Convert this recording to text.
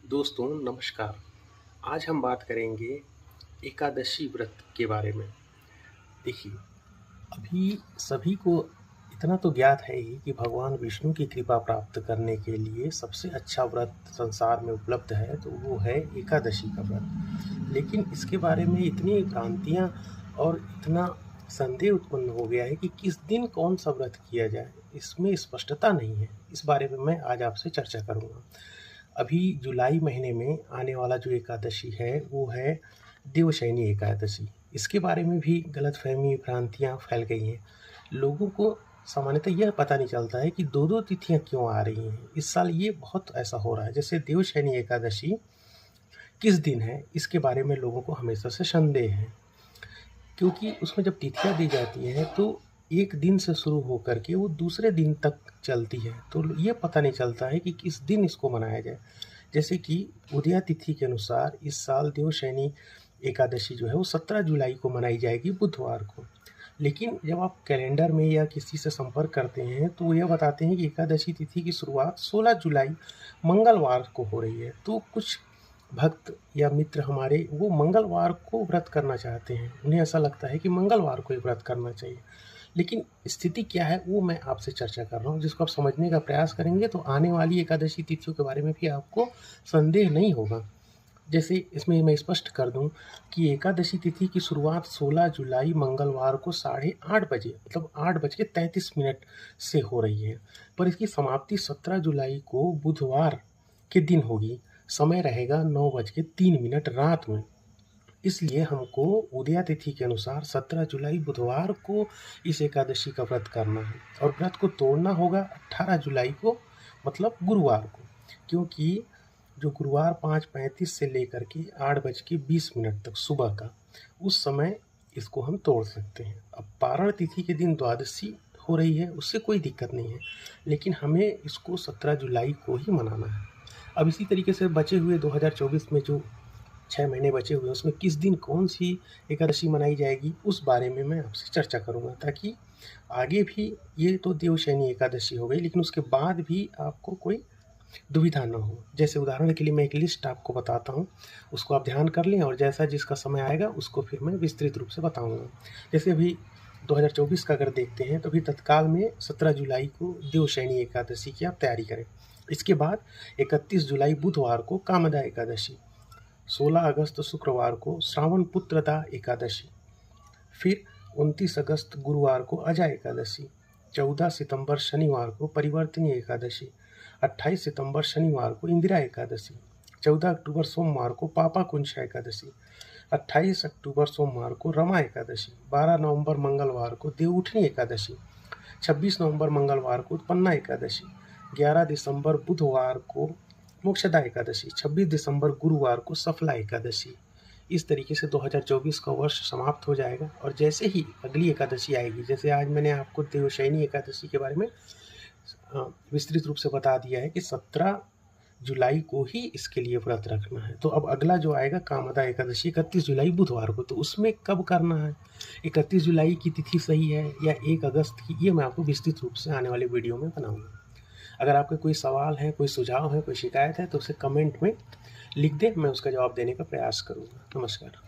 दोस्तों नमस्कार। आज हम बात करेंगे एकादशी व्रत के बारे में। देखिए, अभी सभी को इतना तो ज्ञात है ही कि भगवान विष्णु की कृपा प्राप्त करने के लिए सबसे अच्छा व्रत संसार में उपलब्ध है तो वो है एकादशी का व्रत। लेकिन इसके बारे में इतनी भ्रांतियाँ और इतना संदेह उत्पन्न हो गया है कि किस दिन कौन सा व्रत किया जाए, इसमें स्पष्टता नहीं है। इस बारे में मैं आज आपसे चर्चा करूँगा। अभी जुलाई महीने में आने वाला जो एकादशी है वो है देवशयनी एकादशी। इसके बारे में भी गलतफहमी, भ्रांतियाँ फैल गई हैं। लोगों को सामान्यतः यह पता नहीं चलता है कि 2-2 तिथियाँ क्यों आ रही हैं। इस साल ये बहुत ऐसा हो रहा है। जैसे देवशयनी एकादशी किस दिन है, इसके बारे में लोगों को हमेशा से संदेह है। क्योंकि उसमें जब तिथियाँ दी जाती हैं तो एक दिन से शुरू होकर के वो दूसरे दिन तक चलती है, तो ये पता नहीं चलता है कि किस दिन इसको मनाया जाए। जैसे कि उदया तिथि के अनुसार इस साल देवशयनी एकादशी जो है वो 17 जुलाई को मनाई जाएगी, बुधवार को। लेकिन जब आप कैलेंडर में या किसी से संपर्क करते हैं तो वो यह बताते हैं कि एकादशी तिथि की शुरुआत 16 जुलाई मंगलवार को हो रही है। तो कुछ भक्त या मित्र हमारे वो मंगलवार को व्रत करना चाहते हैं। उन्हें ऐसा लगता है कि मंगलवार को ही व्रत करना चाहिए। लेकिन स्थिति क्या है वो मैं आपसे चर्चा कर रहा हूँ, जिसको आप समझने का प्रयास करेंगे तो आने वाली एकादशी तिथियों के बारे में भी आपको संदेह नहीं होगा। जैसे इसमें मैं स्पष्ट कर दूं कि एकादशी तिथि की शुरुआत 16 जुलाई मंगलवार को 8:30 बजे मतलब 8:33 से हो रही है, पर इसकी समाप्ति 17 जुलाई को बुधवार के दिन होगी। समय रहेगा 9:03 रात में। इसलिए हमको उदया तिथि के अनुसार 17 जुलाई बुधवार को इस एकादशी का व्रत करना है और व्रत को तोड़ना होगा 18 जुलाई को, मतलब गुरुवार को। क्योंकि जो गुरुवार 5:35 से लेकर के 8:20 तक सुबह का, उस समय इसको हम तोड़ सकते हैं। अब पारण तिथि के दिन द्वादशी हो रही है, उससे कोई दिक्कत नहीं है, लेकिन हमें इसको 17 जुलाई को ही मनाना है। अब इसी तरीके से बचे हुए 2024 में जो 6 महीने बचे हुए हैं उसमें किस दिन कौन सी एकादशी मनाई जाएगी उस बारे में मैं आपसे चर्चा करूँगा, ताकि आगे भी, ये तो देवशयनी एकादशी हो गई, लेकिन उसके बाद भी आपको कोई दुविधा ना हो। जैसे उदाहरण के लिए मैं एक लिस्ट आपको बताता हूँ, उसको आप ध्यान कर लें और जैसा जिसका समय आएगा उसको फिर मैं विस्तृत रूप से बताऊँगा। जैसे अभी 2024 का अगर देखते हैं तो अभी तत्काल में 17 जुलाई को देवशयनी एकादशी की आप तैयारी करें। इसके बाद 31 जुलाई बुधवार को कामदा एकादशी, 16 अगस्त शुक्रवार को श्रावण पुत्रदा एकादशी, फिर 29 अगस्त गुरुवार को अजा एकादशी, 14 सितंबर शनिवार को परिवर्तनी एकादशी, 28 सितंबर शनिवार को इंदिरा एकादशी, 14 अक्टूबर सोमवार को पापा कुंशा एकादशी, 28 अक्टूबर सोमवार को रमा एकादशी, 12 नवंबर मंगलवार को देवउठनी एकादशी, 26 नवंबर मंगलवार को उत्पन्ना एकादशी, 11 दिसंबर बुधवार को मोक्षदा एकादशी, 26 दिसंबर गुरुवार को सफला एकादशी। इस तरीके से 2024 का वर्ष समाप्त हो जाएगा और जैसे ही अगली एकादशी आएगी, जैसे आज मैंने आपको देवशयनी एकादशी के बारे में विस्तृत रूप से बता दिया है कि 17 जुलाई को ही इसके लिए व्रत रखना है। तो अब अगला जो आएगा कामदा एकादशी 31 जुलाई बुधवार को, तो उसमें कब करना है, 31 जुलाई की तिथि सही है या 1 अगस्त की, ये मैं आपको विस्तृत रूप से आने वाले वीडियो में बनाऊंगा। अगर आपके कोई सवाल है, कोई सुझाव है, कोई शिकायत है तो उसे कमेंट में लिख दें, मैं उसका जवाब देने का प्रयास करूँगा। नमस्कार।